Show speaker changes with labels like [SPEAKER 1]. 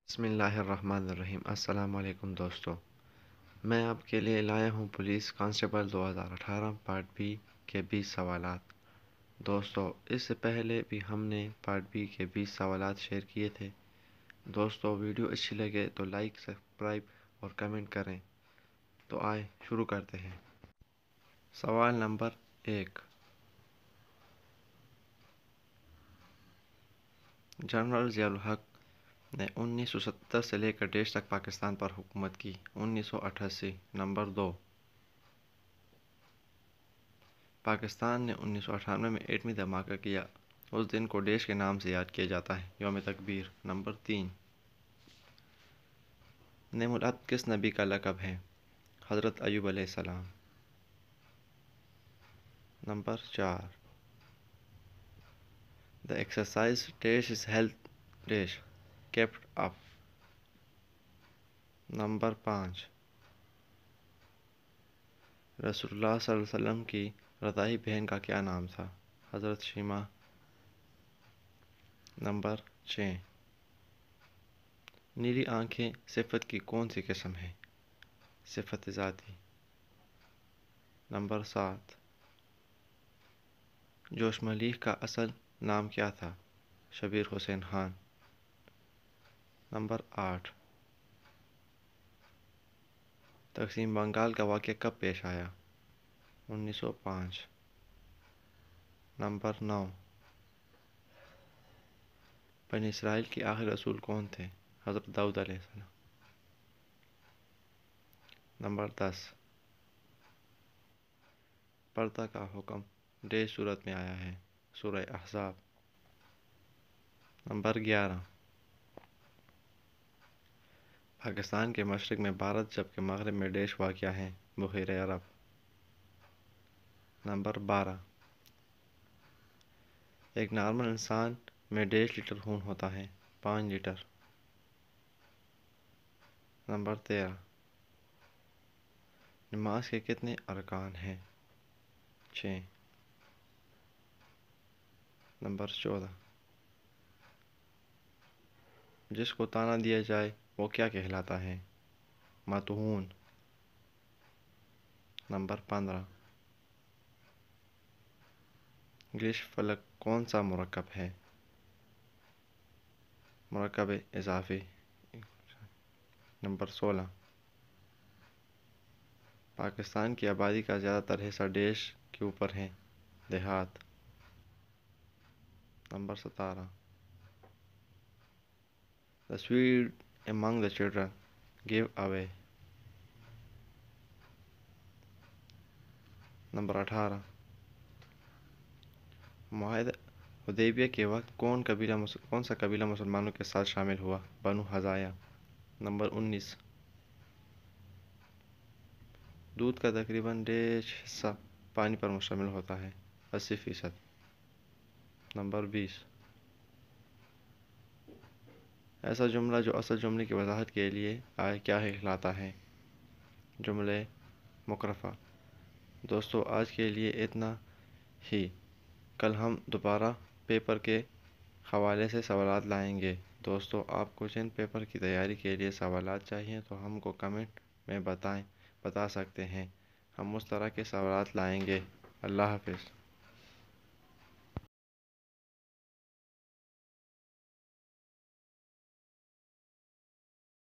[SPEAKER 1] بسم اللہ الرحمن الرحیم۔ السلام علیکم دوستو، میں آپ کے لیے لایا ہوں پولیس کانسٹیبل 2018 پارٹ بی کے 20 سوالات۔ دوستو، اس سے پہلے بھی ہم نے پارٹ بی کے 20 سوالات شیئر کیے تھے۔ دوستو، ویڈیو اچھی لگے تو لائک، سبسکرائب اور کمنٹ کریں۔ تو آئے شروع کرتے ہیں۔ سوال نمبر 1، جنرل ضیاء الحق نے 1970 سے لے کر ڈیش تک پاکستان پر حکومت کی؟ 1988۔ نمبر 2، پاکستان نے 1998 میں ایٹمی دھماکہ کیا، اس دن کو ڈیش کے نام سے یاد کیا جاتا ہے؟ یوم تکبیر۔ نمبر 3، نعم العبد کس نبی کا لقب ہے؟ حضرت ایوب علیہ السلام۔ Number 4، The exercise dash is held dash kept up۔ Number 5، رسول اللہ صلی اللہ علیہ وسلم کی رضاعی بہن کا کیا نام تھا؟ حضرت شیمہ۔ نمبر 6، نیلی آنکھیں صفت کی کون سی قسم ہے؟ صفت ذاتی۔ نمبر 7، جوش ملیح کا اصل نام کیا تھا؟ شبیر حسین خان۔ نمبر 8، تقسیم بنگال کا واقعہ کب پیش آیا؟ 1905۔ نمبر 9، بنی اسرائیل کے آخری رسول کون تھے؟ حضرت داؤد علیہ السلام۔ نمبر 10، پردہ کا حکم ڈیش صورت میں آیا ہے؟ سورہ احزاب۔ نمبر 11، پاکستان کے مشرق میں بھارت جبکہ مغرب میں ڈیش واقع ہے؟ بحیرہ عرب۔ نمبر 12، ایک نارمل انسان میں ڈیش لیٹر خون ہوتا ہے؟ 5 لیٹر۔ نمبر 13، نماز کے کتنے ارکان ہیں؟ 6۔ نمبر 14، جس کو تانا دیا جائے وہ کیا کہلاتا ہے؟ مطعون۔ نمبر 15، گلش فلک کون سا مرکب ہے؟ مرکب اضافی۔ نمبر 16، پاکستان کی آبادی کا زیادہ تر حصہ ڈیش کے اوپر ہے؟ دیہات۔ Number 17، The sweet among the children give away۔ Number 18، معاہدہ حدیبیہ کے وقت کون سا قبیلہ مسلمانوں کے ساتھ شامل ہوا؟ بنو حذافہ۔ نمبر 19، دودھ کا تقریباً ڈیش حصہ پانی پر مشتمل ہوتا ہے؟ 80%۔ نمبر 20، ایسا جملہ جو اصل جملے کی وضاحت کے لیے آئے کیا کہلاتا ہے؟ جملہ مقرفہ۔ دوستو، آج کے لیے اتنا ہی۔ کل ہم دوبارہ پیپر کے حوالے سے سوالات لائیں گے۔ دوستو، آپ کو جن پیپر کی تیاری کے لیے سوالات چاہیے تو ہم کو کمنٹ میں بتا سکتے ہیں، ہم اس طرح کے سوالات لائیں گے۔ اللہ حافظ۔